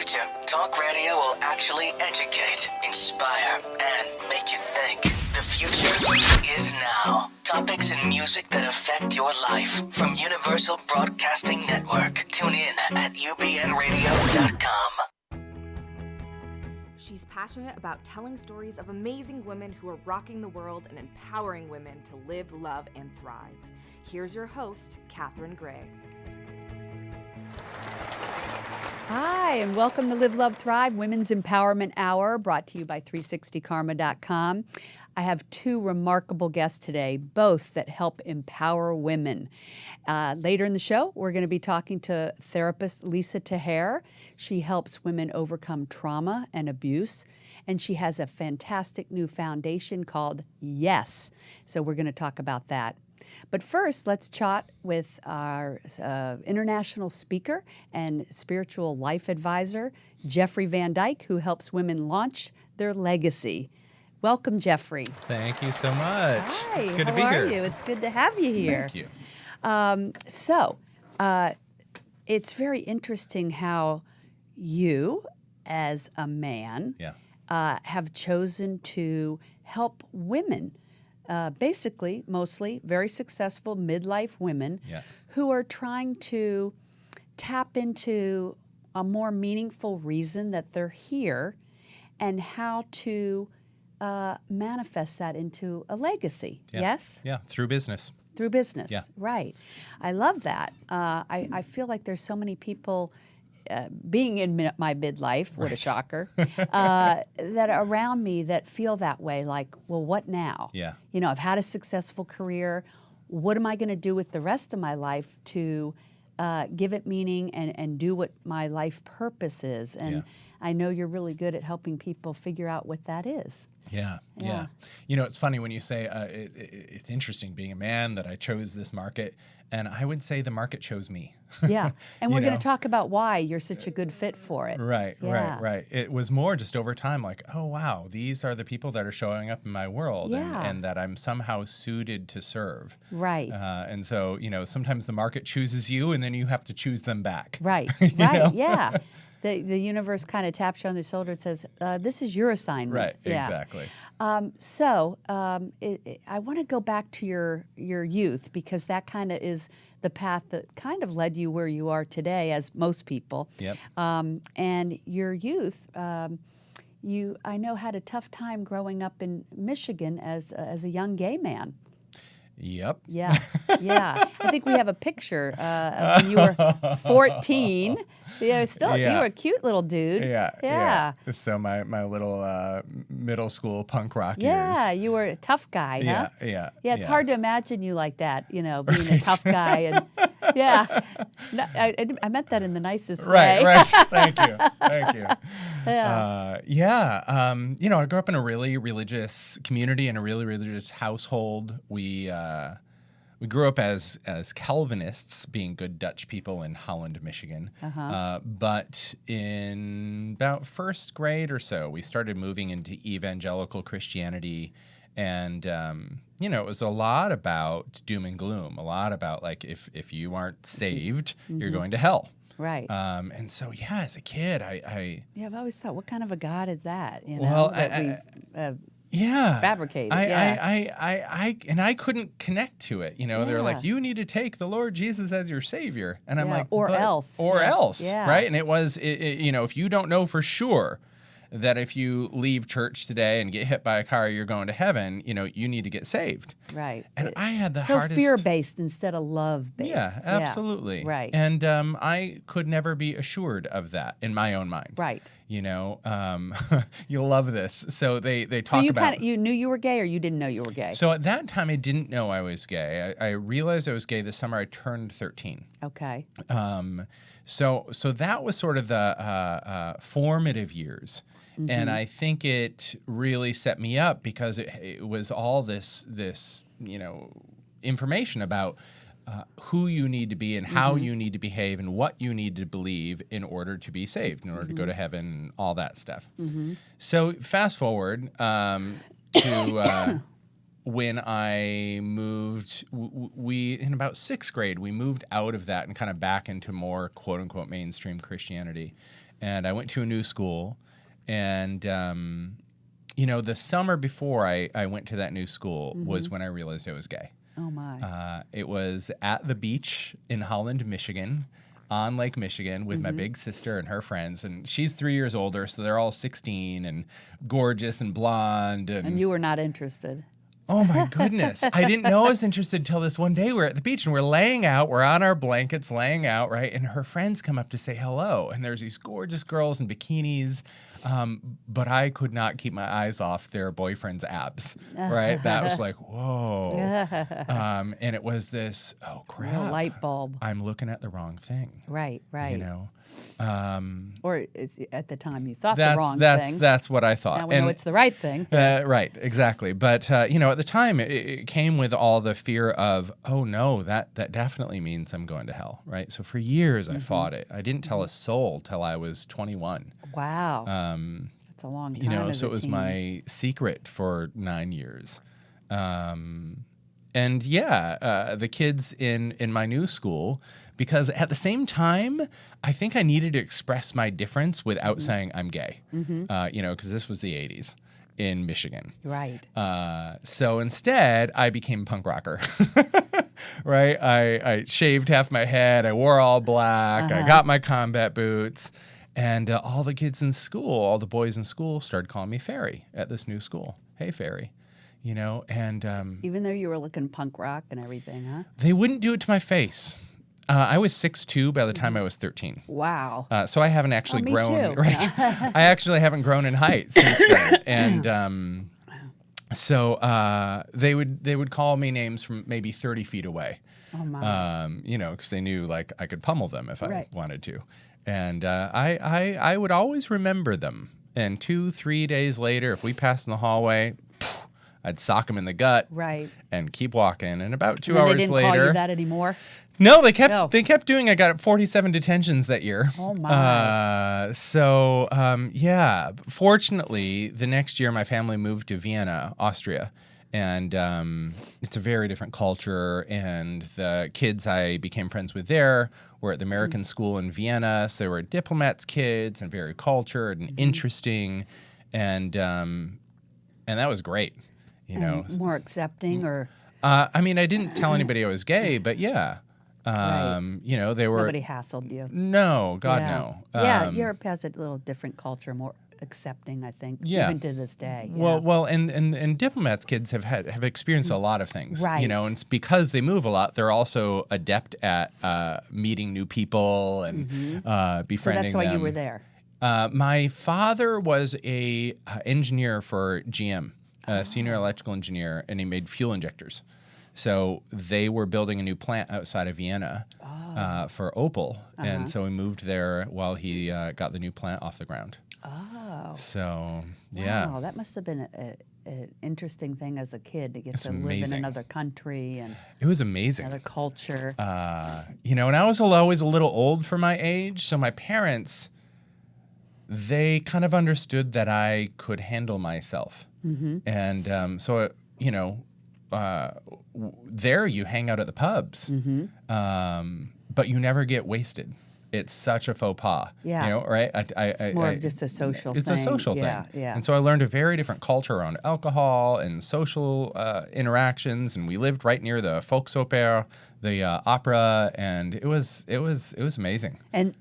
future, talk radio will actually educate, inspire, and make you think. The future is now. Topics and music that affect your life from Universal Broadcasting Network. Tune in at ubnradio.com. She's passionate about telling stories of amazing women who are rocking the world and empowering women to live, love, and thrive. Here's your host, Catherine Gray. Hi, and welcome to Live, Love, Thrive, Women's Empowerment Hour, brought to you by 360karma.com. I have two remarkable guests today, both that help empower women. Later in the show, we're going to be talking to therapist Lisa Tahir. She helps women overcome trauma and abuse, and she has a fantastic new foundation called Yes. So we're going to talk about that. But first, let's chat with our international speaker and spiritual life advisor, Jeffrey Van Dyke, who helps women launch their legacy. Welcome, Jeffrey. Thank you so much. Hi, it's good to be how here. are you? It's good to have you here. Thank you. It's very interesting how you, as a man, have chosen to help women. Basically, mostly very successful midlife women who are trying to tap into a more meaningful reason that they're here and how to manifest that into a legacy. Yes? Yeah, through business. Through business. Yeah. Right. I love that. I feel like there's so many people being in my midlife, what a shocker, that are around me that feel that way, like, well, what now? Yeah. You know, I've had a successful career. What am I going to do with the rest of my life to give it meaning and do what my life purpose is? And I know you're really good at helping people figure out what that is. Yeah. You know, it's funny when you say it's interesting being a man that I chose this market, and I would say the market chose me. Yeah, and we're going to talk about why you're such a good fit for it. Right. It was more just over time like, oh, wow, these are the people that are showing up in my world and that I'm somehow suited to serve. Right. And so, you know, sometimes the market chooses you and then you have to choose them back. Right, yeah. The universe kind of taps you on the shoulder and says, this is your assignment. Right, exactly. I want to go back to your youth, because that kind of is the path that kind of led you where you are today, as most people. Yep. And your youth, you, I know, had a tough time growing up in Michigan as a young gay man. Yep. Yeah. I think we have a picture of when you were 14. You were a cute little dude. Yeah. So my little middle school punk rock years. Yeah, you were a tough guy, huh? Yeah. Yeah, it's hard to imagine you like that, you know, being a tough guy. And yeah. No, I meant that in the nicest way. Right. Thank you. Yeah. You know, I grew up in a really religious community and a really religious household. We grew up as Calvinists, being good Dutch people in Holland, Michigan. But in about first grade or so, we started moving into Evangelical Christianity. And, you know, it was a lot about doom and gloom, a lot about, like, if you aren't saved, you're going to hell. Right. And so, as a kid, I've always thought, what kind of a God is that? You know, well, fabricated. I couldn't connect to it. You know, they're like, you need to take the Lord Jesus as your Savior, and I'm like, or else, right? And it was, you know, if you don't know for sure that if you leave church today and get hit by a car, you're going to heaven, you know, you need to get saved. Right. And I had the so hardest... fear-based instead of love-based. Yeah, absolutely. Yeah. Right. And I could never be assured of that in my own mind. Right. You know, you'll love this. So they talk about... So you knew you were gay, or you didn't know you were gay? So at that time, I didn't know I was gay. I realized I was gay the summer I turned 13. Okay. So that was sort of the formative years. Mm-hmm. And I think it really set me up because it was all this, you know, information about who you need to be and how you need to behave and what you need to believe in order to be saved, in order to go to heaven and all that stuff. So fast forward to when I moved, in about sixth grade, we moved out of that and kind of back into more quote unquote mainstream Christianity. and I went to a new school. And, the summer before I went to that new school was when I realized I was gay. Oh, my. It was at the beach in Holland, Michigan, on Lake Michigan with my big sister and her friends. And she's 3 years older, so they're all 16 and gorgeous and blonde. And you were not interested. Oh, my goodness. I didn't know I was interested until this one day. We're at the beach and we're laying out. We're on our blankets laying out, right? And her friends come up to say hello. And there's these gorgeous girls in bikinis. But I could not keep my eyes off their boyfriend's abs, right? That was like, whoa. And it was this, oh, crap. A light bulb. I'm looking at the wrong thing. Right. Or at the time you thought the wrong thing. That's what I thought. Now we know it's the right thing. Right, exactly. But, at the time, it came with all the fear of, oh, no, that definitely means I'm going to hell, right? So for years, I fought it. I didn't tell a soul till I was 21. Wow. That's a long time. So it was my secret for 9 years. The kids in my new school, because at the same time, I think I needed to express my difference without saying I'm gay, because this was the 80s in Michigan. Right. So instead, I became a punk rocker. Right? I shaved half my head. I wore all black. I got my combat boots. And all the kids in school, all the boys in school started calling me Fairy at this new school. Hey, Fairy. And... even though you were looking punk rock and everything, huh? They wouldn't do it to my face. I was 6'2" by the time I was 13. Wow. So I haven't actually me grown. too. Right. I actually haven't grown in height since then. And so they would call me names from maybe 30 feet away. Oh, my. Because they knew like I could pummel them if I wanted to. And I would always remember them. And 2-3 days later, if we passed in the hallway, I'd sock them in the gut, right, and keep walking. And about 2 and hours they didn't later, call you that anymore. No, they kept doing. I got 47 detentions that year. Oh my! Fortunately, the next year my family moved to Vienna, Austria. And it's a very different culture. And the kids I became friends with there were at the American school in Vienna. So they were diplomats' kids and very cultured and interesting. And that was great, More accepting or? I didn't tell anybody I was gay, but yeah. Right. They were... Nobody hassled you. No, God, no. Europe has a little different culture, more accepting, I think, yeah. even to this day. Yeah. Well, and diplomats' kids have experienced a lot of things, right. And it's because they move a lot. They're also adept at meeting new people and befriending them. So that's why you were there. My father was a engineer for GM, a senior electrical engineer, and he made fuel injectors. So they were building a new plant outside of Vienna for Opel, and so we moved there while he got the new plant off the ground. Oh. So, yeah. Wow, that must have been an interesting thing as a kid to get to amazing. live in another country and it was amazing. Another culture. And I was always a little old for my age, so my parents, they kind of understood that I could handle myself. Mm-hmm. And there you hang out at the pubs, but you never get wasted. It's such a faux pas, right? It's more of just a social thing. It's a social thing. Yeah. And so I learned a very different culture around alcohol and social interactions, and we lived right near the Volksoper, the opera, and it was amazing. And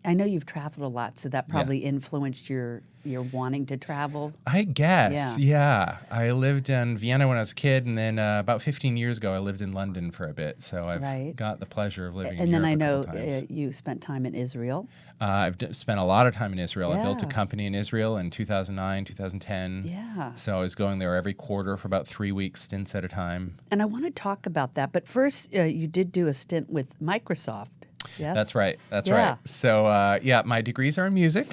I know you've traveled a lot, so that probably influenced your wanting to travel. I guess, yeah. I lived in Vienna when I was a kid, and then about 15 years ago, I lived in London for a bit. So I've got the pleasure of living in Europe. And then I a couple know times. You spent time in Israel. I've spent a lot of time in Israel. Yeah. I built a company in Israel in 2009, 2010. Yeah. So I was going there every quarter for about 3 weeks, stints at a time. And I want to talk about that. But first, you did do a stint with Microsoft. Yes? That's right. Right. So, my degrees are in music.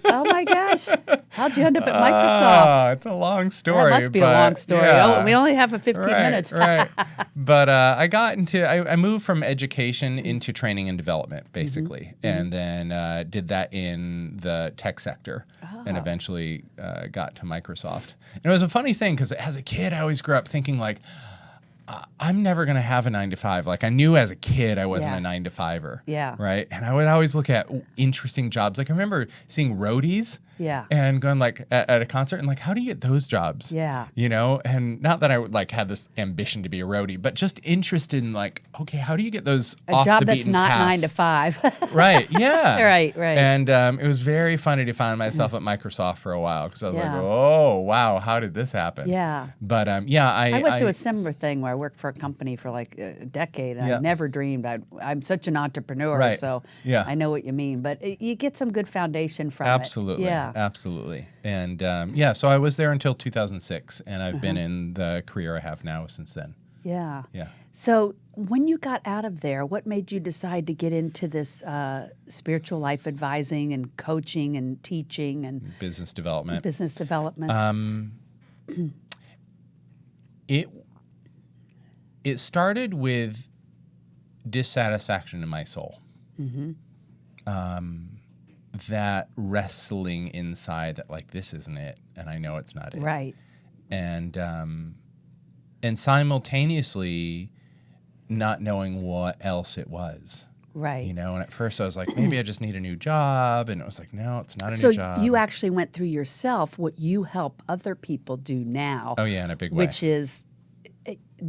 Oh, my gosh. How'd you end up at Microsoft? It's a long story. That must be a long story. Yeah. Oh, we only have 15 minutes. Right. But I moved from education into training and development, basically, and then did that in the tech sector and eventually got to Microsoft. And it was a funny thing because as a kid, I always grew up thinking like, I'm never going to have a 9-to-5. Like I knew as a kid I wasn't Yeah. a 9-to-5er. Yeah. Right. And I would always look at interesting jobs. Like I remember seeing roadies. Yeah. And going like at a concert and like, how do you get those jobs? Yeah. You know, and not that I would like had this ambition to be a roadie, but just interested in like, okay, how do you get those off job the that's beaten not path? 9 to 5. Right. Yeah. Right. And it was very funny to find myself at Microsoft for a while because I was Yeah. like, oh wow, how did this happen? Yeah. But I went through a similar thing where I worked for a company for like a decade, and Yeah. I never dreamed I'm such an entrepreneur, Right. so Yeah. I know what you mean. But you get some good foundation from Absolutely. it. Yeah. Absolutely. And so I was there until 2006, and I've been in the career I have now since then. Yeah. Yeah. So when you got out of there, what made you decide to get into this spiritual life advising and coaching and teaching and Business development. business development? It started with dissatisfaction in my soul. That wrestling inside that like this isn't it, and I know it's not it. Right. And simultaneously not knowing what else it was. Right. You know, and at first I was like, maybe I just need a new job, and it was like, no, it's not a So new job. you actually went through yourself what you help other people do now. Oh yeah, in a big way. Which is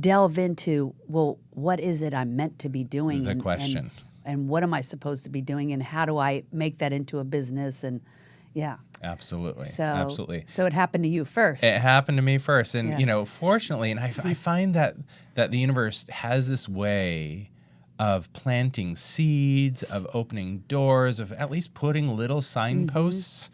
delve into, well, what is it I'm meant to be doing? The question. And what am I supposed to be doing? And how do I make that into a business? And yeah. Absolutely. So, Absolutely. So it happened to you first. It happened to me first. And, Yeah. you know, fortunately, and I find that the universe has this way of planting seeds, of opening doors, of at least putting little signposts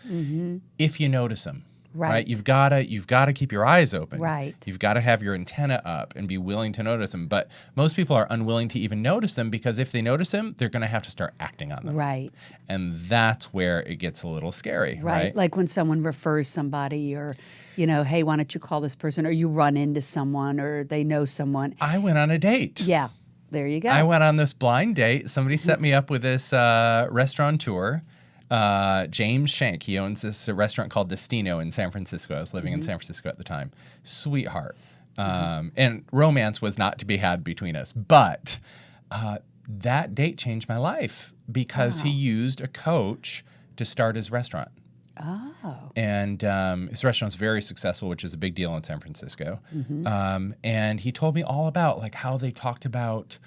if you notice them. Right. You've got to keep your eyes open. Right. You've got to have your antenna up and be willing to notice them. But most people are unwilling to even notice them because if they notice them, they're going to have to start acting on them. Right. And that's where it gets a little scary. Right. Like when someone refers somebody or, you know, hey, why don't you call this person? Or you run into someone or they know someone. I went on a date. Yeah. There you go. I went on this blind date. Somebody set me up with this restaurateur, James Shank. He owns this restaurant called Destino in San Francisco. I was living in San Francisco at the time. Sweetheart. And romance was not to be had between us. But that date changed my life because he used a coach to start his restaurant. Oh. And his restaurant's very successful, which is a big deal in San Francisco. And he told me all about like how they talked about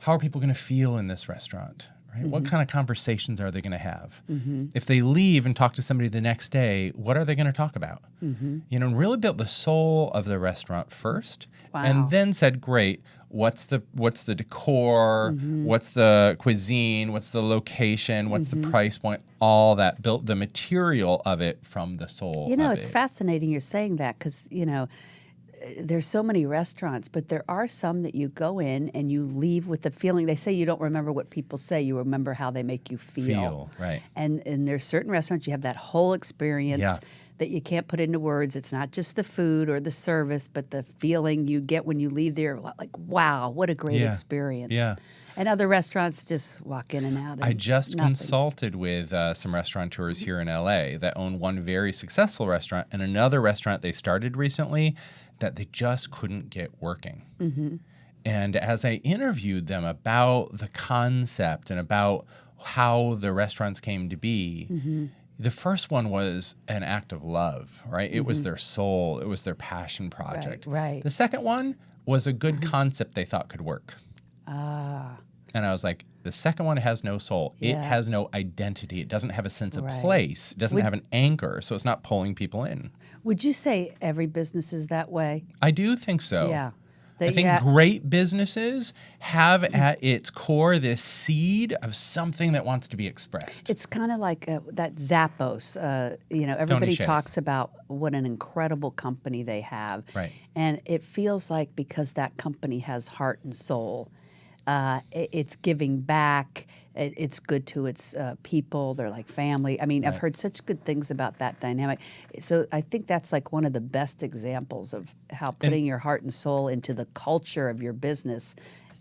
how are people going to feel in this restaurant, right? What kind of conversations are they going to have? If they leave and talk to somebody the next day, what are they going to talk about? You know, and really built the soul of the restaurant first, Wow. and then said, great. What's the decor? What's the cuisine? What's the location? What's the price point? All that, built the material of it from the soul. You know, of it's it. fascinating you're saying that because, you know, there's so many restaurants, but there are some that you go in and you leave with the feeling. They say you don't remember what people say, you remember how they make you feel. Right. And there's certain restaurants you have that whole experience Yeah. that you can't put into words. It's not just the food or the service, but the feeling you get when you leave there, like, wow, what a great Yeah. experience. Yeah. And other restaurants just walk in and out. I and just nothing. consulted with some restaurateurs here in LA that own one very successful restaurant and another restaurant they started recently that they just couldn't get working. And as I interviewed them about the concept and about how the restaurants came to be, the first one was an act of love, right? It was their soul. It was their passion project. right. The second one was a good concept they thought could work. Ah, And I was like, the second one has no soul. It Yeah. has no identity. It doesn't have a sense of Right. place. It doesn't have an anchor, so it's not pulling people in. would you say every business is that way? I do think so. Yeah. I think great businesses have at its core this seed of something that wants to be expressed. It's kind of like that Zappos. You know, everybody Shea. talks about what an incredible company they have. Right. And it feels like because that company has heart and soul, it's giving back. It's good to its people. They're like family. I mean, I've heard such good things about that dynamic. So I think that's like one of the best examples of how putting your heart and soul into the culture of your business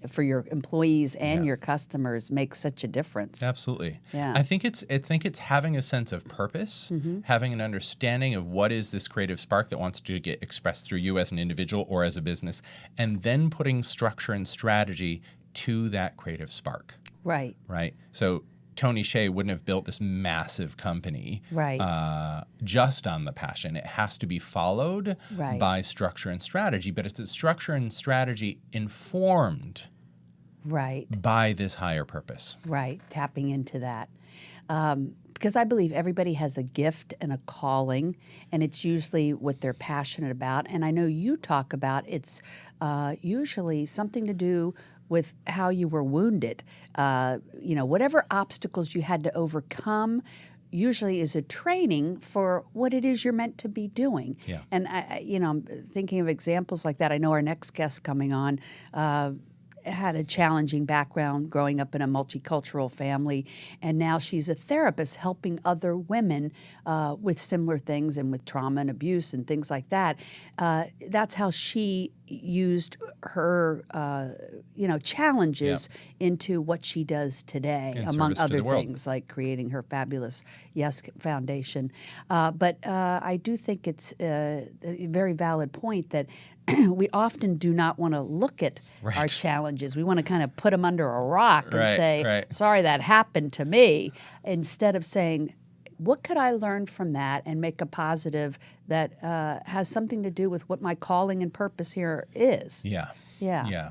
for your employees and Yeah. your customers makes such a difference. Absolutely. Yeah. I think it's having a sense of purpose, having an understanding of what is this creative spark that wants to get expressed through you as an individual or as a business, and then putting structure and strategy to that creative spark. Right. Right. So Tony Hsieh wouldn't have built this massive company Right. just on the passion. It has to be followed Right. by structure and strategy, but it's a structure and strategy informed Right. by this higher purpose. Right. Tapping into that. Because I believe everybody has a gift and a calling, and it's usually what they're passionate about. And I know you talk about it's usually something to do with how you were wounded. Whatever obstacles you had to overcome usually is a training for what it is you're meant to be doing. Yeah. And I'm thinking of examples like that. I know our next guest coming on had a challenging background growing up in a multicultural family, and now she's a therapist helping other women with similar things and with trauma and abuse and things like that. That's how she used her challenges into what she does today, In among service to other the world. things like creating her fabulous Yes Foundation. But I do think it's a very valid point that we often do not want to look at our Right. challenges. We want to kind of put them under a rock and Right, say, right. sorry, that happened to me, instead of saying, what could I learn from that and make a positive that has something to do with what my calling and purpose here is? Yeah. Yeah. Yeah.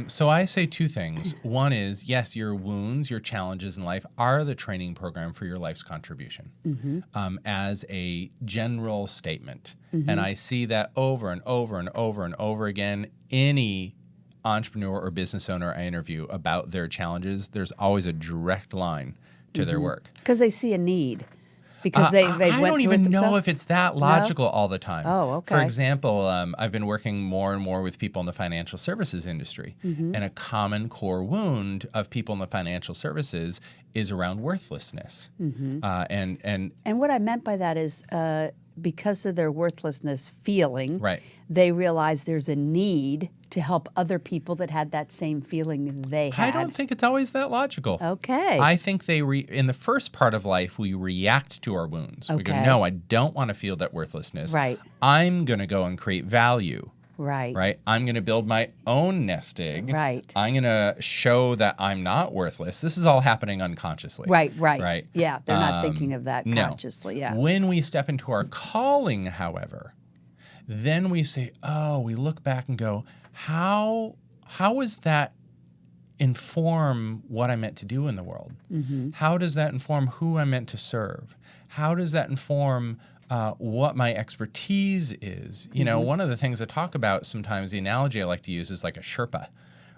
So I say two things. One is, yes, your wounds, your challenges in life are the training program for your life's contribution as a general statement. And I see that over and over and over and over again. Any entrepreneur or business owner I interview about their challenges, there's always a direct line to their work. Because they see a need. Because they went I through don't it even know themselves? if it's that logical all the time. Oh, okay. For example, I've been working more and more with people in the financial services industry, and a common core wound of people in the financial services is around worthlessness. And And what I meant by that is because of their worthlessness feeling, Right. they realize there's a need to help other people that had that same feeling they had. I don't think it's always that logical. Okay. I think in the first part of life, we react to our wounds. We go, Okay. no, I don't want to feel that worthlessness. Right. I'm going to go and create value. Right. Right? I'm going to build my own nest egg. Right. I'm going to show that I'm not worthless. This is all happening unconsciously. Right. Right. Yeah, they're not thinking of that no. consciously. Yeah. When we step into our calling, however, then we say, we look back and go, how does that inform what I'm meant to do in the world? How does that inform who I'm meant to serve? How does that inform what my expertise is? You know, one of the things I talk about sometimes, the analogy I like to use is like a Sherpa.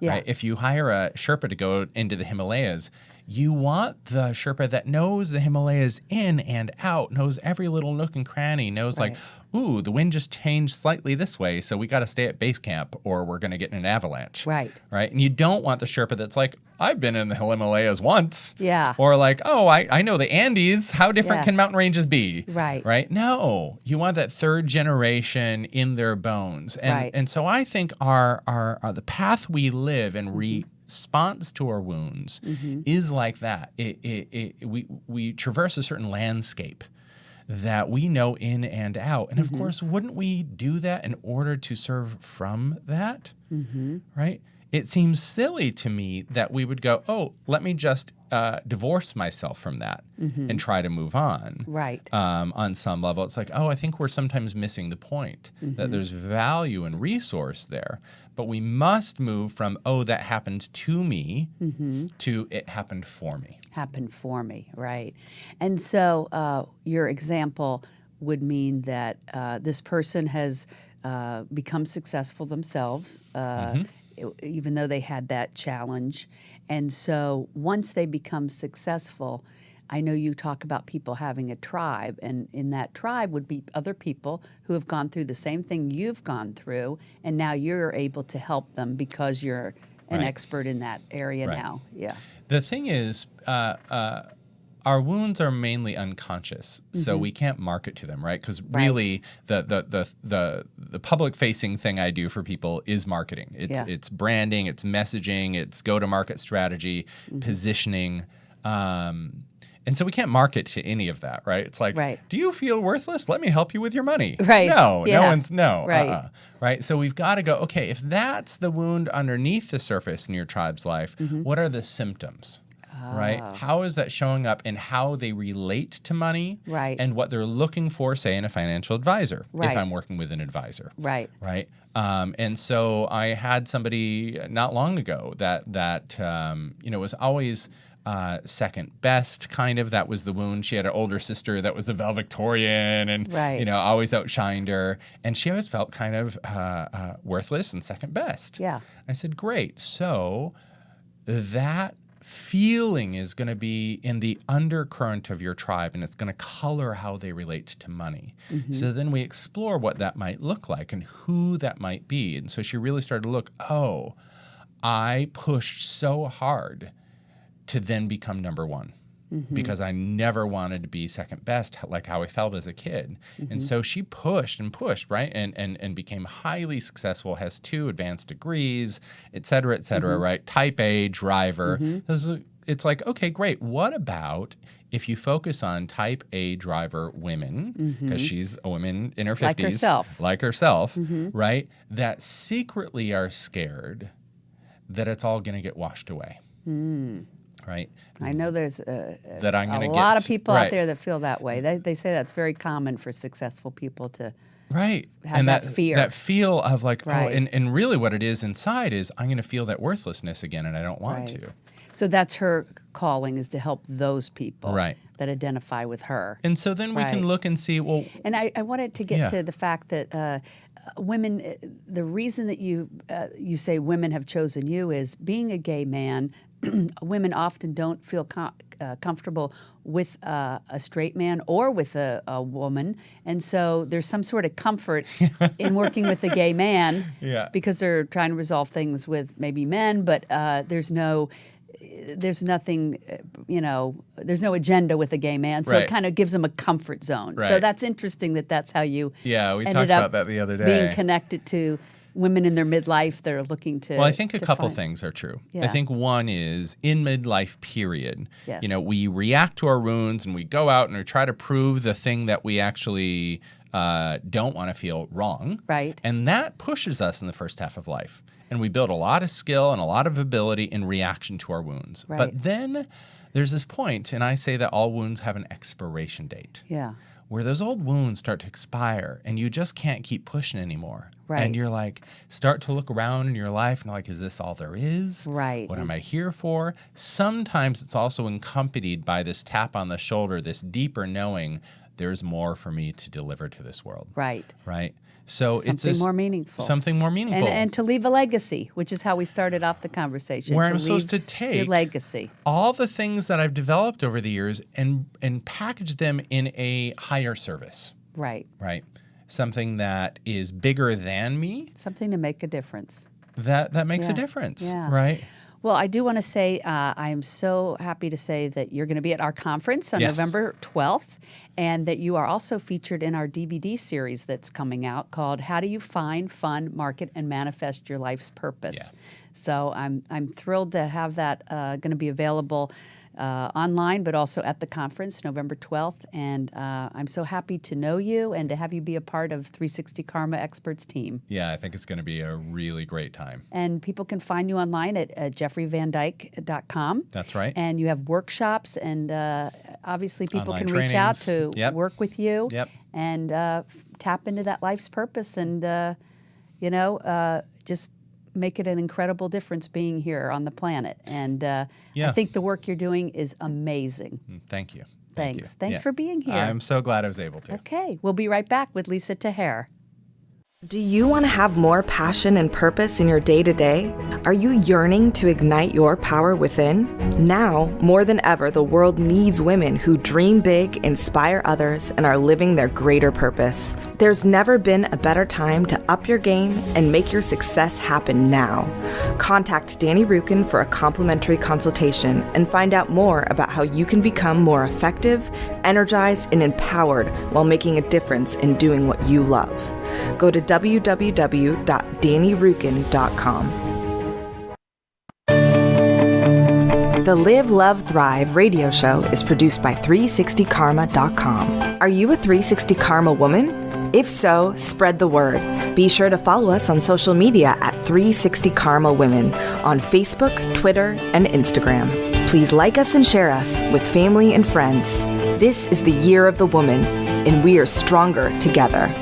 Yeah. Right? If you hire a Sherpa to go into the Himalayas, you want the Sherpa that knows the Himalayas in and out, knows every little nook and cranny, knows like, ooh, the wind just changed slightly this way, so we got to stay at base camp or we're going to get in an avalanche. Right. Right? And you don't want the Sherpa that's like, I've been in the Himalayas once. Yeah. Or like, I know the Andes. How different Yeah. can mountain ranges be? Right. Right? No. You want that third generation in their bones. And Right. and so I think our the path we live and response to our wounds is like that. We traverse a certain landscape that we know in and out. And of course, wouldn't we do that in order to serve from that? Right? It seems silly to me that we would go, let me just divorce myself from that and try to move on. Right. On some level, it's like, I think we're sometimes missing the point that there's value and resource there. But we must move from, that happened to me to it happened for me. Happened for me, right. And so your example would mean that this person has become successful themselves, even though they had that challenge. And so once they become successful, I know you talk about people having a tribe, and in that tribe would be other people who have gone through the same thing you've gone through, and now you're able to help them because you're an Right. expert in that area Right. now. Yeah. The thing is, our wounds are mainly unconscious, so we can't market to them, right? Because really, the public facing thing I do for people is marketing. It's branding, it's messaging, it's go to market strategy, positioning. And so we can't market to any of that, right? It's like, do you feel worthless? Let me help you with your money. Right. No, Right. Right. So we've got to go, okay, if that's the wound underneath the surface in your tribe's life, what are the symptoms? Right? How is that showing up in how they relate to money and what they're looking for, say, in a financial advisor, if I'm working with an advisor. Right. And so I had somebody not long ago that was always second best, kind of. That was the wound. She had an older sister that was the valedictorian and, always outshined her. And she always felt kind of worthless and second best. Yeah. I said, great. So that feeling is going to be in the undercurrent of your tribe, and it's going to color how they relate to money. So then we explore what that might look like and who that might be. And so she really started to look, I pushed so hard to then become number one because I never wanted to be second best, like how I felt as a kid. And so she pushed and pushed, right? And became highly successful, has 2 advanced degrees, et cetera, right? Type A driver. It's like, okay, great. What about if you focus on type A driver women, because she's a woman in her 50s. Like herself, right? That secretly are scared that it's all going to get washed away. Right. I know there's a lot of people out there that feel that way. They say that's very common for successful people to have that fear. That feel of like, and really what it is inside is I'm going to feel that worthlessness again and I don't want to. So that's her calling, is to help those people that identify with her. And so then we can look and see, well. And I wanted to get to the fact that women, the reason that you say women have chosen you is being a gay man. Women often don't feel comfortable with a straight man or with a woman, and so there's some sort of comfort in working with a gay man because they're trying to resolve things with maybe men, but there's nothing, there's no agenda with a gay man, so it kind of gives them a comfort zone. So that's interesting that's how you we talked about that the other day. Being connected to women in their midlife that are looking to. Well, I think a couple things are true. I think one is in midlife period, we react to our wounds and we go out and we try to prove the thing that we actually don't want to feel wrong. Right. And that pushes us in the first half of life. And we build a lot of skill and a lot of ability in reaction to our wounds. Right. But then there's this point, and I say that all wounds have an expiration date. Yeah. Where those old wounds start to expire and you just can't keep pushing anymore. Right. And you're like, start to look around in your life and you're like, is this all there is? Right. What am I here for? Sometimes it's also accompanied by this tap on the shoulder, this deeper knowing there's more for me to deliver to this world. Right. Right. So something it's more meaningful. Something more meaningful. And to leave a legacy, which is how we started off the conversation. Where I'm supposed to take your legacy. All the things that I've developed over the years and package them in a higher service. Right. Right. Something that is bigger than me. Something to make a difference. That makes a difference. Yeah. Right. Well, I do want to say I am so happy to say that you're going to be at our conference on November 12th, and that you are also featured in our DVD series that's coming out called How Do You Find, Fund, Market, and Manifest Your Life's Purpose? Yeah. So I'm thrilled to have that going to be available online, but also at the conference, November 12th. And I'm so happy to know you and to have you be a part of 360 Karma Experts team. Yeah, I think it's going to be a really great time. And people can find you online at jeffreyvandyke.com. That's right. And you have workshops, and obviously people online can reach out to work with you and tap into that life's purpose and, just make it an incredible difference being here on the planet. And I think the work you're doing is amazing. Thank you. Thanks. Thanks for being here. I'm so glad I was able to. Okay. We'll be right back with Lisa Tahir. Do you want to have more passion and purpose in your day-to-day? Are you yearning to ignite your power within? Now, more than ever, the world needs women who dream big, inspire others, and are living their greater purpose. There's never been a better time to up your game and make your success happen now. Contact Danny Rukin for a complimentary consultation and find out more about how you can become more effective, energized, and empowered while making a difference in doing what you love. Go to www.dannyrukin.com. The Live, Love, Thrive radio show is produced by 360karma.com. Are you a 360 Karma woman? If so, spread the word. Be sure to follow us on social media at 360 Karma Women on Facebook, Twitter, and Instagram. Please like us and share us with family and friends. This is the year of the woman, and we are stronger together.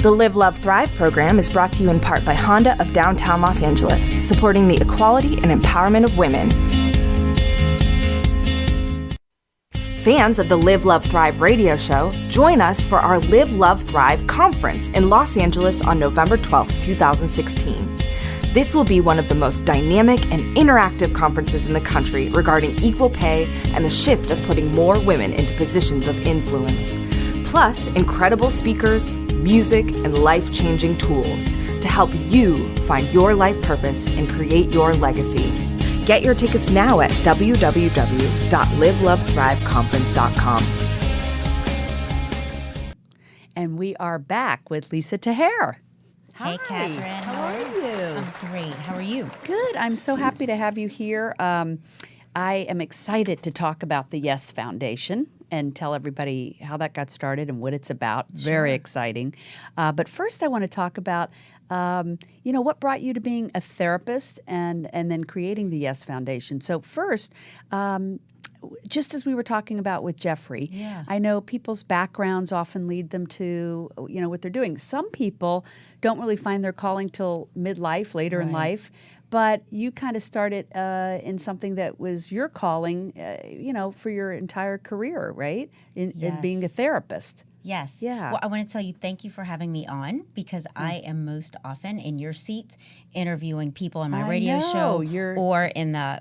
The Live, Love, Thrive program is brought to you in part by Honda of downtown Los Angeles, supporting the equality and empowerment of women. Fans of the Live, Love, Thrive radio show, join us for our Live, Love, Thrive conference in Los Angeles on November 12th, 2016. This will be one of the most dynamic and interactive conferences in the country regarding equal pay and the shift of putting more women into positions of influence. Plus, incredible speakers, music, and life-changing tools to help you find your life purpose and create your legacy. Get your tickets now at www.livelovethriveconference.com. And we are back with Lisa Tahir. Hey, Catherine. How are you? I'm great. How are you? Good. I'm so happy to have you here. I am excited to talk about the Yes Foundation and tell everybody how that got started and what it's about. Very exciting. But first, I want to talk about, what brought you to being a therapist and then creating the Yes Foundation. So first, just as we were talking about with Jeffrey, I know people's backgrounds often lead them to, what they're doing. Some people don't really find their calling till midlife, later in life. But you kind of started in something that was your calling, for your entire career, right? In being a therapist. Yes. Yeah. Well, I want to tell you thank you for having me on because I am most often in your seat interviewing people on my radio show or in the,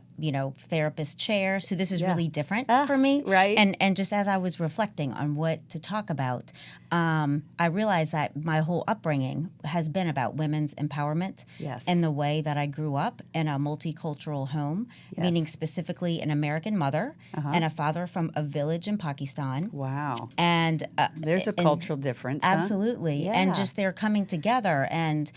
therapist chair. So this is really different for me. Right. And just as I was reflecting on what to talk about, I realized that my whole upbringing has been about women's empowerment and the way that I grew up in a multicultural home, meaning specifically an American mother and a father from a village in Pakistan. Wow. And there's a cultural difference. Absolutely. Huh? And just they're coming together and,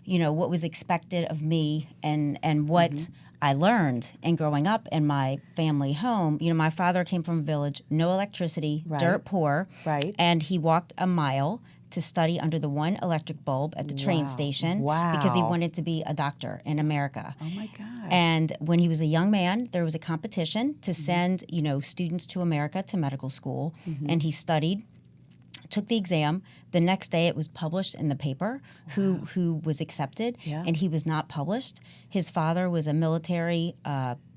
what was expected of me and what I learned in growing up in my family home. My father came from a village, no electricity, dirt poor. Right. And he walked a mile to study under the one electric bulb at the train station because he wanted to be a doctor in America. Oh, my gosh. And when he was a young man, there was a competition to send, students to America to medical school. And he studied, took the exam. The next day it was published in the paper who was accepted, and he was not published. His father was a military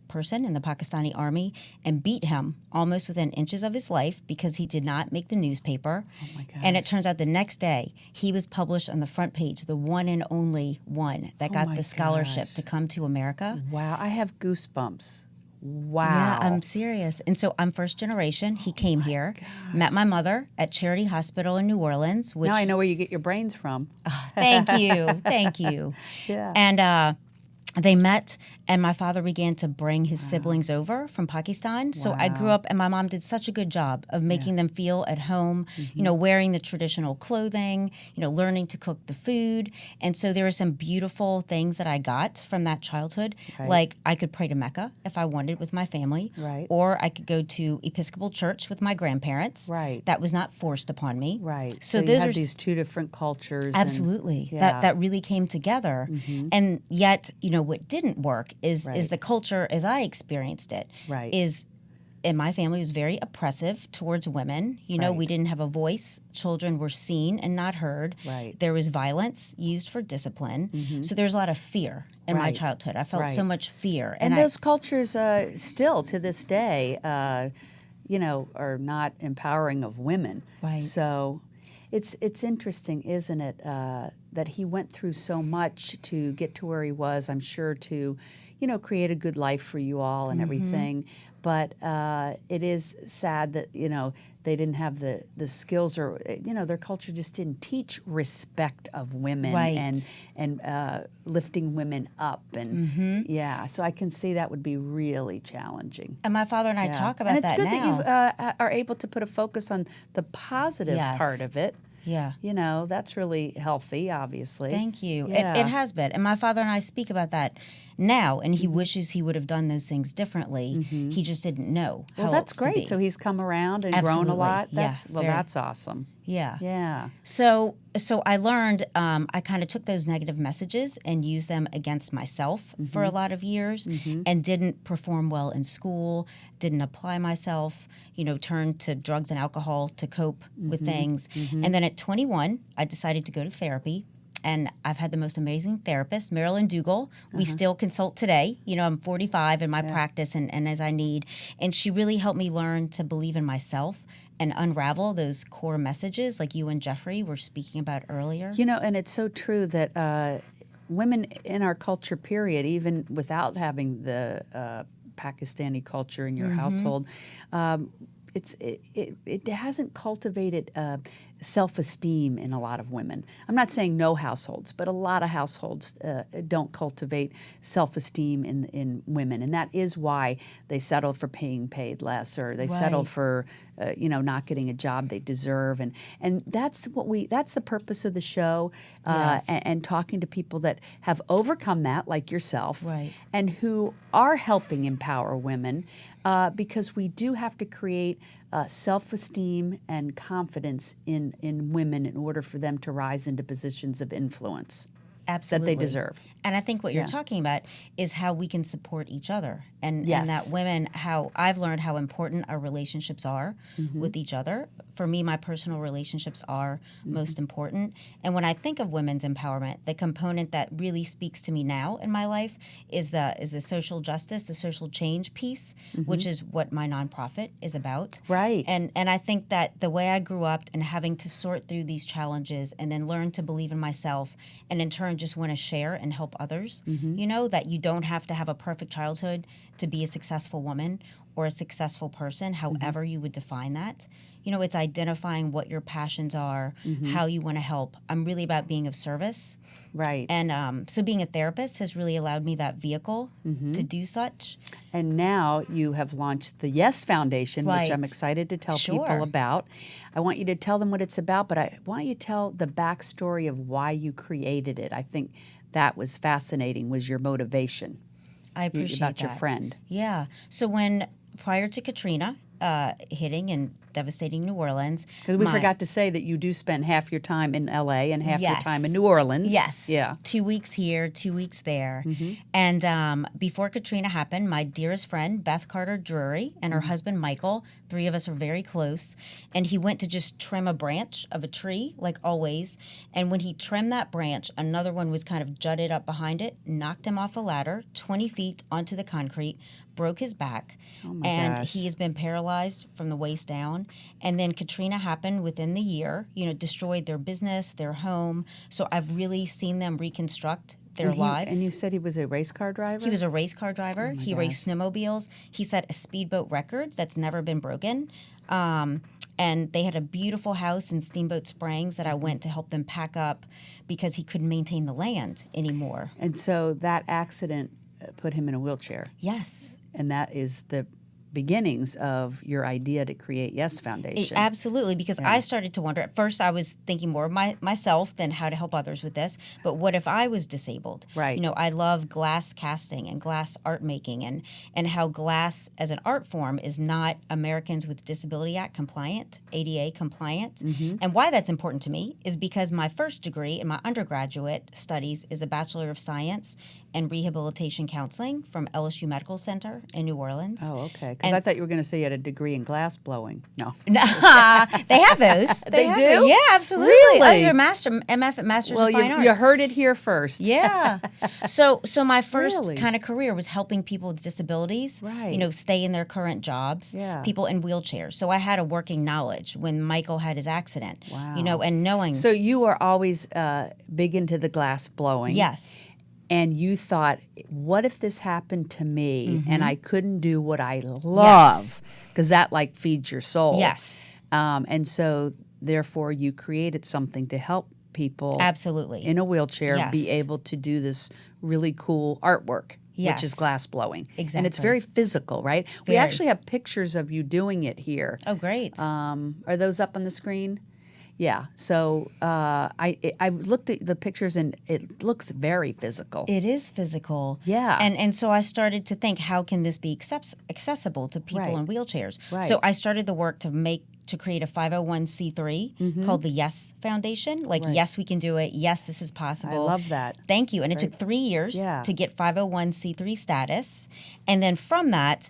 person in the Pakistani army and beat him almost within inches of his life because he did not make the newspaper. Oh my gosh. And it turns out the next day he was published on the front page, the one and only one that got the scholarship to come to America. Wow, I have goosebumps. Wow. Yeah, I'm serious. And so I'm first generation. He came here, met my mother at Charity Hospital in New Orleans. Which, now I know where you get your brains from. Thank you. Thank you. Yeah. And they met, and my father began to bring his siblings over from Pakistan. So I grew up, and my mom did such a good job of making them feel at home, wearing the traditional clothing, learning to cook the food. And so there were some beautiful things that I got from that childhood. Right. Like I could pray to Mecca if I wanted with my family. Right. Or I could go to Episcopal church with my grandparents. Right. That was not forced upon me. Right. So you those had are these two different cultures. Absolutely. And, That really came together. And yet, what didn't work is the culture as I experienced it. Right. Is in my family was very oppressive towards women. We didn't have a voice. Children were seen and not heard. Right. There was violence used for discipline. So there's a lot of fear in my childhood. I felt so much fear. And those cultures still to this day, are not empowering of women. Right. So it's interesting, isn't it? that he went through so much to get to where he was. I'm sure to, create a good life for you all and everything. But it is sad that they didn't have the skills, or their culture just didn't teach respect of women and lifting women up, and so I can see that would be really challenging. And my father and I talk about and it's that good now. that you are able to put a focus on the positive Yes. part of it. Yeah. That's really healthy, obviously. Thank you. Yeah. It has been. And my father and I speak about that now, and he wishes he would have done those things differently. He just didn't know how Well, that's else to great. be. So he's come around and grown Absolutely. a lot. Yeah, very. That's awesome. Yeah. Yeah. So I learned, I kind of took those negative messages and used them against myself for a lot of years, and didn't perform well in school, didn't apply myself, turned to drugs and alcohol to cope with things. And then at 21, I decided to go to therapy. And I've had the most amazing therapist, Marilyn Dougal. We still consult today. I'm 45 in my practice and as I need. And she really helped me learn to believe in myself and unravel those core messages like you and Jeffrey were speaking about earlier. And it's so true that women in our culture, period, even without having the Pakistani culture in your household, it hasn't cultivated self-esteem in a lot of women. I'm not saying no households, but a lot of households don't cultivate self-esteem in women, and that is why they settle for being paid less, or they settle for not getting a job they deserve, and that's the purpose of the show, and talking to people that have overcome that, like yourself, and who are helping empower women, because we do have to create self-esteem and confidence in women in order for them to rise into positions of influence. Absolutely. That they deserve. And I think what you're talking about is how we can support each other. And Yes. and that women, how I've learned how important our relationships are with each other. For me, my personal relationships are most important. And when I think of women's empowerment, the component that really speaks to me now in my life is the social justice, the social change piece, which is what my nonprofit is about. Right. And I think that the way I grew up and having to sort through these challenges and then learn to believe in myself, and in turn just want to share and help others, that you don't have to have a perfect childhood to be a successful woman or a successful person, however you would define that. It's identifying what your passions are, how you want to help. I'm really about being of service. Right. And so being a therapist has really allowed me that vehicle to do such. And now you have launched the Yes Foundation, which I'm excited to tell people about. I want you to tell them what it's about, but I want you to tell the backstory of why you created it. I think that was fascinating, was your motivation. I appreciate about that. Your friend. Yeah. So prior to Katrina hitting and devastating New Orleans. Because we forgot to say that you do spend half your time in L.A. and half your Yes. time in New Orleans. Yes. Yeah. 2 weeks here, 2 weeks there. And before Katrina happened, my dearest friend, Beth Carter Drury, and her husband, Michael, three of us are very close. And he went to just trim a branch of a tree, like always. And when he trimmed that branch, another one was kind of jutted up behind it, knocked him off a ladder 20 feet onto the concrete, broke his back. Oh my and gosh. he has been paralyzed from the waist down. And then Katrina happened within the year, destroyed their business, their home. So I've really seen them reconstruct their lives. And you said he was a race car driver? He was a race car driver. Oh He raced snowmobiles. He set a speedboat record that's never been broken. And they had a beautiful house in Steamboat Springs that I went to help them pack up because he couldn't maintain the land anymore. And so that accident put him in a wheelchair. Yes. And that is the beginnings of your idea to create Yes Foundation. Absolutely, because I started to wonder. At first, I was thinking more of myself than how to help others with this. But what if I was disabled? Right. I love glass casting and glass art making, and how glass as an art form is not Americans with Disability Act compliant, ADA compliant. And why that's important to me is because my first degree in my undergraduate studies is a Bachelor of Science and Rehabilitation Counseling from LSU Medical Center in New Orleans. Oh, okay, because I thought you were going to say you had a degree in glass blowing. No. They have those. They have do? them. Yeah, absolutely. Really? Oh, you're a Master's Well, of Fine Arts. you heard it here first. Yeah. So my first Really? kind of career was helping people with disabilities, Right. stay in their current jobs, Yeah. people in wheelchairs. So I had a working knowledge when Michael had his accident, Wow. and knowing. So you were always big into the glass blowing. Yes. And you thought, what if this happened to me and I couldn't do what I love? Yes. Because that like feeds your soul. Yes. And so therefore you created something to help people Absolutely. in a wheelchair Yes. be able to do this really cool artwork. Which is Yes. glass blowing. And it's Exactly. very physical, right? We Very. actually have pictures of you doing it here. Oh, great. Are those up on the screen? Yeah. So I looked at the pictures and it looks very physical. It is physical. Yeah. And so I started to think, how can this be accessible to people Right. in wheelchairs? Right. So I started the work to create a 501c3 called the Yes Foundation. Like, yes, we can do it. Yes, this is possible. I love that. Thank you. And it took 3 years Yeah. to get 501c3 status. And then from that,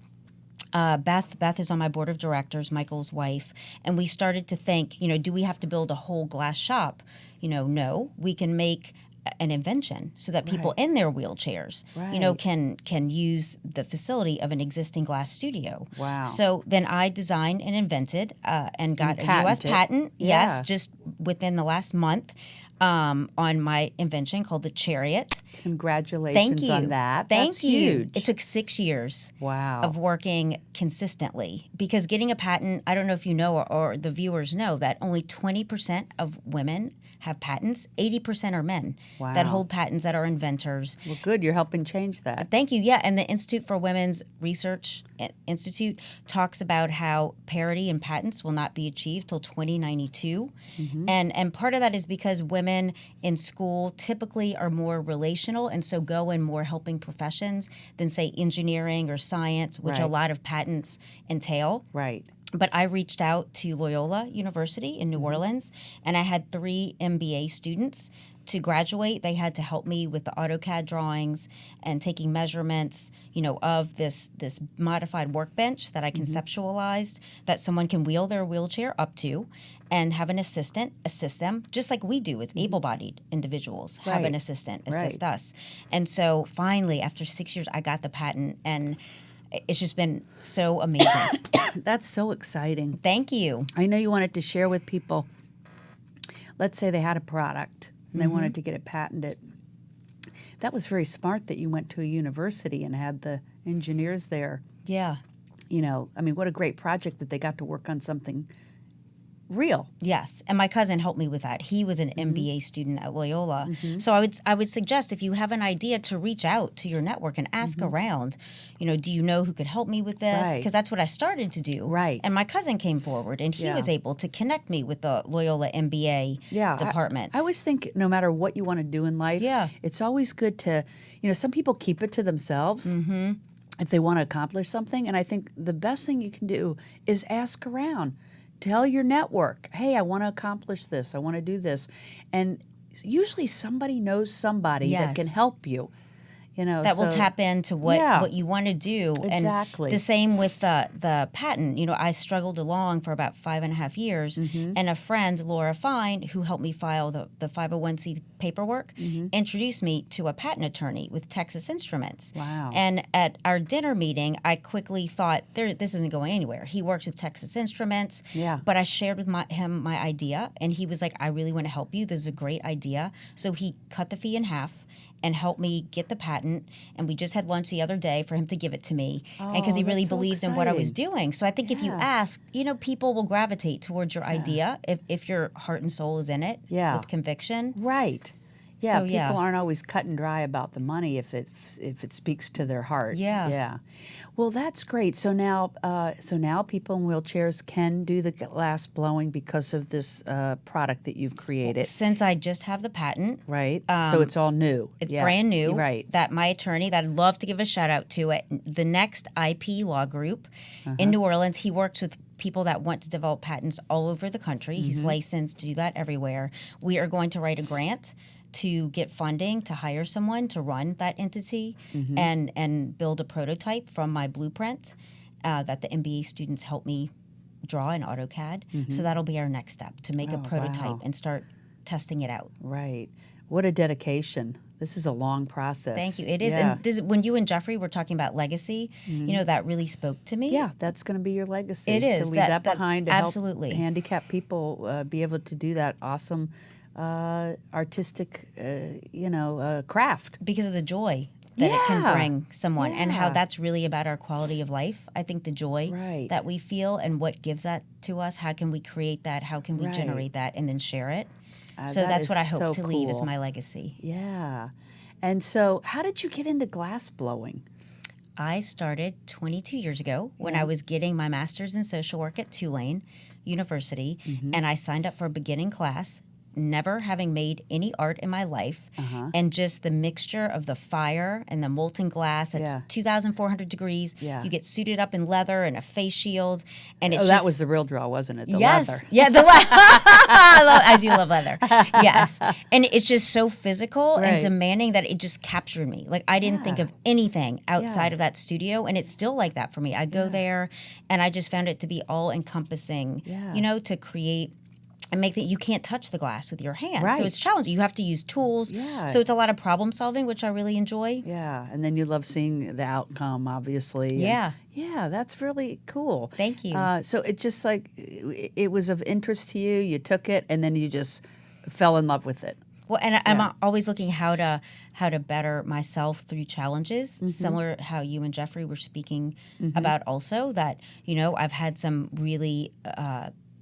Beth is on my board of directors, Michael's wife, and we started to think, do we have to build a whole glass shop? No, we can make an invention so that people in their wheelchairs, Right. can use the facility of an existing glass studio. Wow. So then I designed and invented and got a U.S. patented. patent, Yeah. yes, just within the last month on my invention called the Chariot. Congratulations Thank you on that. Thank That's you. huge. It took 6 years Wow. of working consistently, because getting a patent, I don't know if you know or the viewers know that only 20% of women have patents. 80% are men that Wow. hold patents, that are inventors. Well, good. You're helping change that. Thank you. Yeah, and the Institute for Women's Research Institute talks about how parity in patents will not be achieved till 2092. And part of that is because women in school typically are more relational and so go in more helping professions than, say, engineering or science, which a Right. lot of patents entail. Right. But I reached out to Loyola University in New Orleans, and I had 3 MBA students. To graduate, they had to help me with the AutoCAD drawings and taking measurements, of this modified workbench that I conceptualized that someone can wheel their wheelchair up to, and have an assistant assist them, just like we do as able-bodied individuals. Have an Right. assistant assist Right. us. And so finally, after 6 years, I got the patent, and it's just been so amazing. That's so exciting. Thank you. I know you wanted to share with people. Let's say they had a product and they wanted to get it patented. That was very smart that you went to a university and had the engineers there. Yeah. What a great project that they got to work on something real. Yes, and my cousin helped me with that. He was an MBA student at Loyola. So I would suggest, if you have an idea, to reach out to your network and ask around. Do you know who could help me with this? Right. Because that's what I started to do. Right. And my cousin came forward, and he Yeah. was able to connect me with the Loyola MBA department. I always think no matter what you want to do in life, Yeah. it's always good to, some people keep it to themselves if they want to accomplish something. And I think the best thing you can do is ask around. Tell your network, hey, I want to accomplish this. I want to do this. And usually somebody knows somebody that can Yes. help you. that will tap into what you want to do. Exactly. And the same with the patent. I struggled along for about 5.5 years, and a friend, Laura Fine, who helped me file the 501c paperwork, introduced me to a patent attorney with Texas Instruments. Wow. And at our dinner meeting, I quickly thought, this isn't going anywhere. He works with Texas Instruments. Yeah. But I shared with him my idea, and he was like, I really want to help you. This is a great idea. So he cut the fee in half and helped me get the patent. And we just had lunch the other day for him to give it to me. And because he really that's so believed in what I was exciting. doing. So I think if you Yeah. ask, people will gravitate towards your idea if your heart and soul is in it Yeah. with conviction. Right. Yeah, So, people yeah. aren't always cut and dry about the money if it speaks to their heart. Yeah. Yeah. Well, that's great. So now people in wheelchairs can do the glass blowing because of this product that you've created. Since I just have the patent, Right. So it's all new. it's Yeah. brand new. Right. That my attorney, that I'd love to give a shout out to it, the Next IP Law Group in New Orleans. He works with people that want to develop patents all over the country. He's licensed to do that everywhere. We are going to write a grant to get funding to hire someone to run that entity and build a prototype from my blueprint. that the MBA students help me draw in AutoCAD. So that'll be our next step, to make a prototype wow. and start testing it out. Right. What a dedication. This is a long process. Thank you. It is. Yeah. And this, when you and Jeffrey were talking about legacy, that really spoke to me. Yeah, that's going to be your legacy. It is. To leave that behind to absolutely. help handicapped people be able to do that awesome artistic, craft. Because of the joy that it can Yeah. bring someone, and how Yeah. that's really about our quality of life. I think the joy Right. that we feel and what gives that to us, how can we create that, how can we Right. generate that, and then share it. So that that's is what I hope so to leave as cool. my legacy. Yeah. And so, how did you get into glass blowing? I started 22 years ago when I was getting my master's in social work at Tulane University, and I signed up for a beginning class, never having made any art in my life, and just the mixture of the fire and the molten glass, that's Yeah. 2,400 degrees. Yeah. You get suited up in leather and a face shield, and it's Oh, just, that was the real draw, wasn't it? The yes. leather. Yeah, the leather. I do love leather. Yes. And it's just so physical Right. and demanding that it just captured me. Like, I didn't think Yeah. of anything outside Yeah. of that studio, and it's still like that for me. I go there, and I just found it to be all encompassing, Yeah. to create and make that you can't touch the glass with your hands. Right. So it's challenging. You have to use tools. Yeah. So it's a lot of problem solving, which I really enjoy. Yeah, and then you love seeing the outcome, obviously. and- Yeah. yeah, that's really cool. Thank you. So it just like it was of interest to you. You took it, and then you just fell in love with it. Well, and I'm always looking how to better myself through challenges, similar how you and Jeffrey were speaking about also, that, I've had some really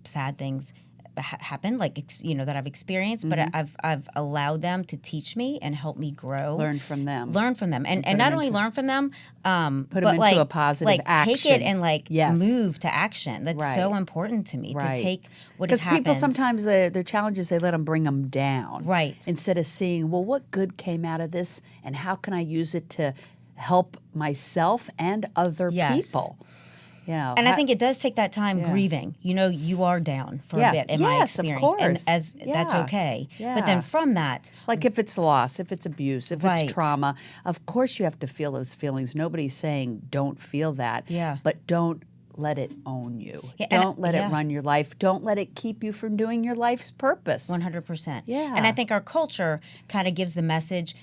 sad things happen, like, that I've experienced, but I've allowed them to teach me and help me grow. Learn from them. And not only learn from them, Put but them into like, a positive take action. it and Yes. move to action. That's so Right. important to me, Right. to take what has Because happened. people sometimes their challenges, they let them bring them down. Right. Instead of seeing, well, what good came out of this, and how can I use it to help myself and other Yes. people? And I think it does take that time grieving. You are down for Yes. a bit in my Yes, of experience. course. And that's Yeah. okay. Yeah. But then from that, like if it's loss, if it's abuse, if Right. it's trauma, of course you have to feel those feelings. Nobody's saying don't feel that. Yeah. But don't let it own you. Yeah, and- Don't let it yeah. run your life. Don't let it keep you from doing your life's purpose. 100%. Yeah. And I think our culture kind of gives the message,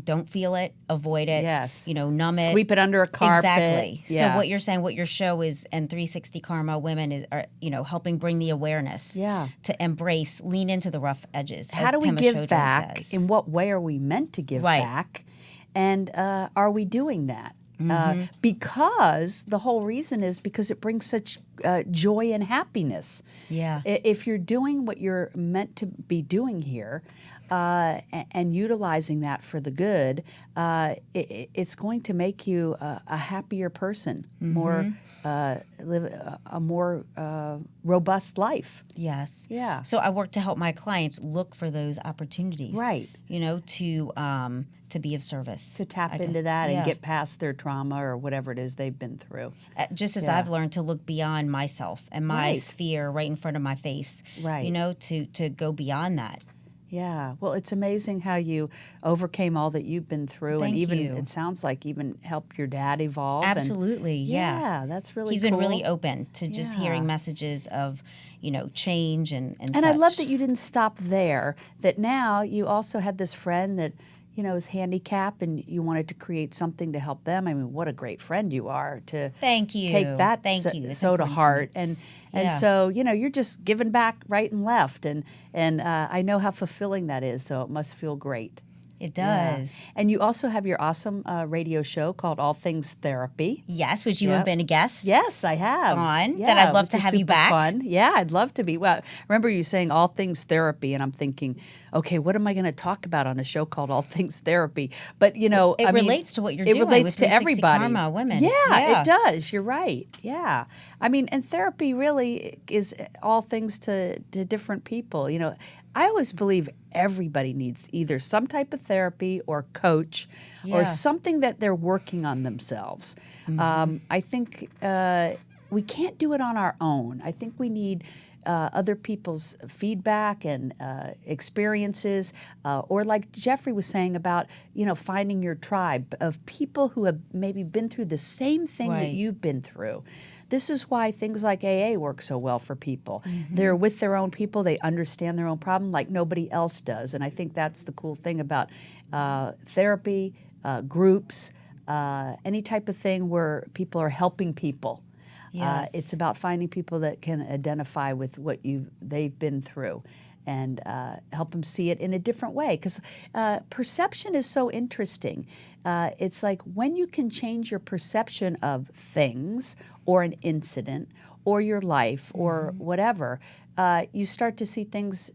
don't feel it, avoid it, Yes. numb it. Sweep it under a carpet. Exactly. Yeah. So what you're saying, what your show is, and 360 Karma Women are, helping bring the awareness Yeah. to embrace, lean into the rough edges. How as do we Pema give Chodron back? says. In what way are we meant to give Right. back? And are we doing that? Because the whole reason is because it brings such joy and happiness. Yeah. If you're doing what you're meant to be doing here and utilizing that for the good, it's going to make you a happier person, more live a more robust life. Yes. Yeah. So I work to help my clients look for those opportunities. Right. To be of service. To tap into that yeah. and get past their trauma or whatever it is they've been through. Just as Yeah. I've learned to look beyond myself and my Right. sphere right in front of my face. Right. To go beyond that. Yeah. Well, it's amazing how you overcame all that you've been through, and Thank even you. it sounds like even helped your dad evolve. and- Absolutely. Yeah. yeah, that's really He's cool. been really open to just Yeah. hearing messages of, change and And I love such. that you didn't stop there. That now you also had this friend that is handicapped, and you wanted to create something to help them. I mean, what a great friend you are to Thank you. take that Thank you. That's so to important to me. heart, and Yeah. so you're just giving back right and left, and I know how fulfilling that is. So it must feel great. It Yeah. does. And you also have your awesome radio show called All Things Therapy. Yes, which you Yep. have been a guest. Yes, I have. On, that I'd love which to is have you super back. Fun. Yeah, I'd love to be. Well, remember you saying all things therapy, and I'm thinking, okay, what am I going to talk about on a show called All Things Therapy? But It relates to what you're doing It relates with to 360 everybody. Karma Women. Yeah, Yeah. it does. You're right. Yeah, I mean, and therapy really is all things to different people. I always believe everybody needs either some type of therapy or coach Yeah. or something that they're working on themselves. I think we can't do it on our own. I think we need other people's feedback and experiences, or like Jeffrey was saying about, finding your tribe of people who have maybe been through the same thing that Right. you've been through. This is why things like AA work so well for people. They're with their own people. They understand their own problem like nobody else does. And I think that's the cool thing about therapy, groups, any type of thing where people are helping people. Yes. It's about finding people that can identify with what they've been through and help them see it in a different way. Because perception is so interesting. It's like when you can change your perception of things or an incident or your life or whatever, you start to see things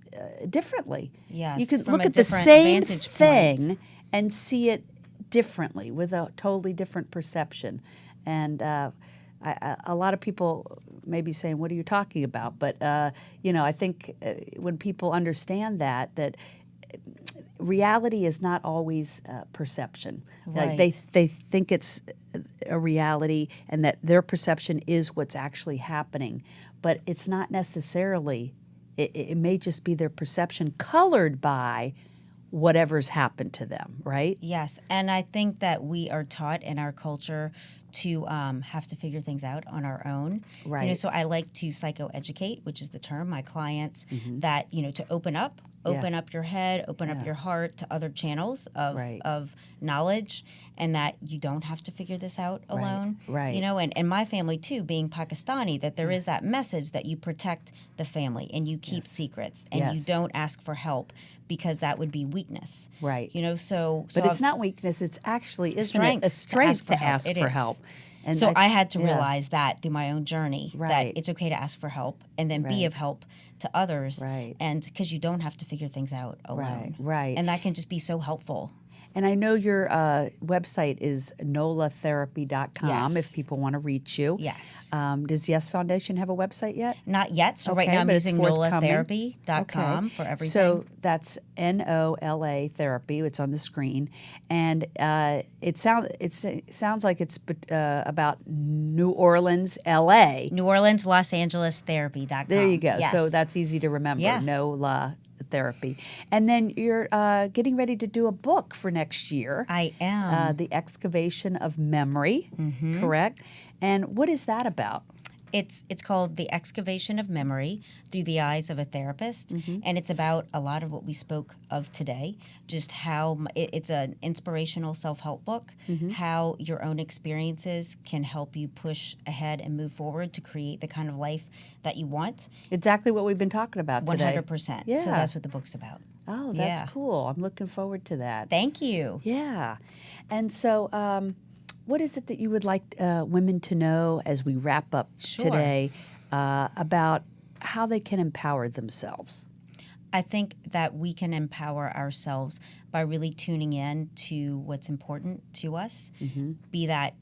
differently. Yes, You can from look a at the different same vantage thing point. and see it differently with a totally different perception. And a lot of people may be saying, what are you talking about? But, I think when people understand that reality is not always perception. Like Right. they think it's a reality and that their perception is what's actually happening. But it's not necessarily. It may just be their perception colored by whatever's happened to them, right? Yes, and I think that we are taught in our culture to have to figure things out on our own. Right. So I like to psychoeducate, which is the term, my clients, that, to open up your head, open up your heart to other channels of knowledge, and that you don't have to figure this out alone. Right. And my family too, being Pakistani, that there is that message that you protect the family and you keep secrets and you Yes. don't ask for help because that would be weakness. Right. So But it's I've- not weakness. It's actually, isn't strength it, a strength to ask It for is. help. And So I had to yeah. realize that through my own journey, Right. that it's okay to ask for help and then Right. be of help to others. Right. And because you don't have to figure things out alone. Right. And that can just be so helpful. And I know your website is nolatherapy.com Yes. if people want to reach you. Yes. Does Yes Foundation have a website yet? Not yet. So right Okay, now I'm but it's using forthcoming. nolatherapy.com for everything. So that's NOLA therapy. It's on the screen, and it sounds like it's about New Orleans, LA. New Orleans, Los Angeles therapy.com. There you go. Yes. So that's easy to remember. Yeah. NOLA therapy, and then you're getting ready to do a book for next year. I am. The Excavation of Memory, correct? And what is that about? It's called The Excavation of Memory Through the Eyes of a Therapist, and it's about a lot of what we spoke of today, just how it's an inspirational self-help book, how your own experiences can help you push ahead and move forward to create the kind of life that you want. Exactly what we've been talking about today. 100%. Yeah. So that's what the book's about. Oh, that's Yeah. cool. I'm looking forward to that. Thank you. Yeah. And so what is it that you would like women to know as we wrap up Sure. today about how they can empower themselves? I think that we can empower ourselves by really tuning in to what's important to us, be that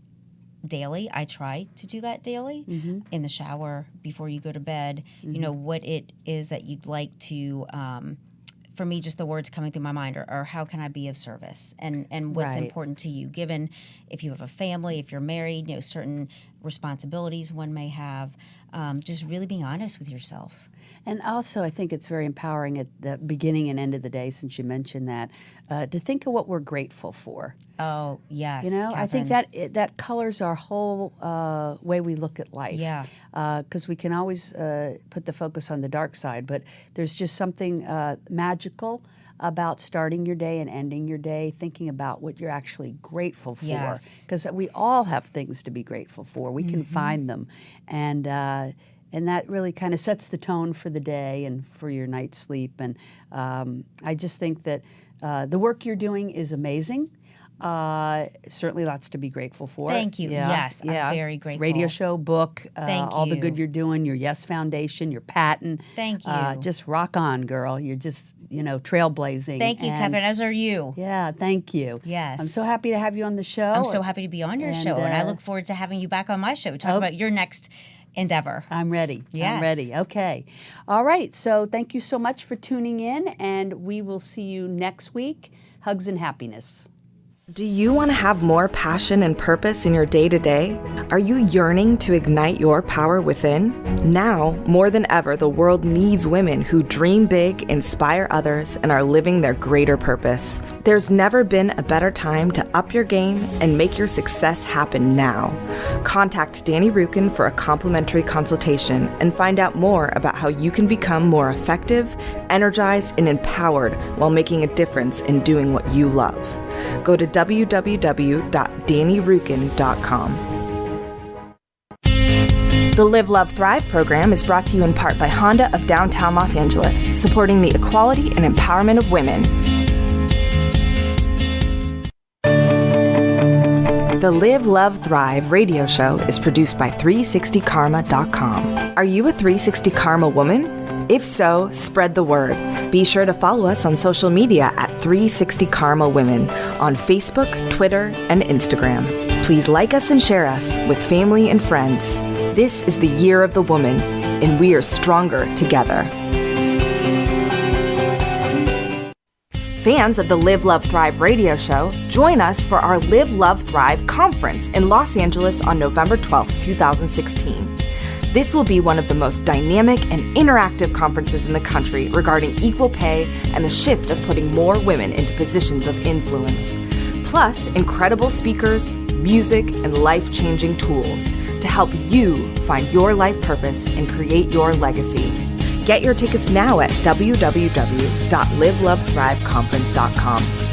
daily. I try to do that daily in the shower, before you go to bed, what it is that you'd like to, for me, just the words coming through my mind are how can I be of service and what's Right. important to you, given if you have a family, if you're married, certain responsibilities one may have, just really being honest with yourself. And also, I think it's very empowering at the beginning and end of the day, since you mentioned that, to think of what we're grateful for. Oh, yes. I think Catherine. that colors our whole way we look at life. Yeah. Because we can always put the focus on the dark side, but there's just something magical about starting your day and ending your day, thinking about what you're actually grateful for. Yes. Because we all have things to be grateful for. We can find them, and that really kind of sets the tone for the day and for your night's sleep. And I just think that the work you're doing is amazing. Certainly lots to be grateful for. Thank you. Yes, I'm very grateful. Radio show, book, Thank all the you. good you're doing, your Yes Foundation, your patent. Thank you. Just rock on, girl. You're just, trailblazing. Thank you, And- Catherine, as are you. Yeah, thank you. Yes. I'm so happy to have you on the show. I'm so happy to be on your And, show, and I uh, look forward to having you back on my show. Talk about your next endeavor. I'm ready. I'm Yes. ready. Okay. All right. So thank you so much for tuning in, and we will see you next week. Hugs and happiness. Do you want to have more passion and purpose in your day-to-day? Are you yearning to ignite your power within? Now, more than ever, the world needs women who dream big, inspire others, and are living their greater purpose. There's never been a better time to up your game and make your success happen now. Contact Danny Rukin for a complimentary consultation and find out more about how you can become more effective, energized, and empowered while making a difference in doing what you love. Go to www.dannyrukin.com. The Live, Love, Thrive program is brought to you in part by Honda of downtown Los Angeles, supporting the equality and empowerment of women. The Live, Love, Thrive radio show is produced by 360karma.com. Are you a 360 Karma woman? If so, spread the word. Be sure to follow us on social media at 360 Karma Women on Facebook, Twitter, and Instagram. Please like us and share us with family and friends. This is the year of the woman, and we are stronger together. Fans of the Live, Love, Thrive radio show, join us for our Live, Love, Thrive conference in Los Angeles on November 12th, 2016. This will be one of the most dynamic and interactive conferences in the country regarding equal pay and the shift of putting more women into positions of influence. Plus, incredible speakers, music, and life-changing tools to help you find your life purpose and create your legacy. Get your tickets now at www.livelovethriveconference.com.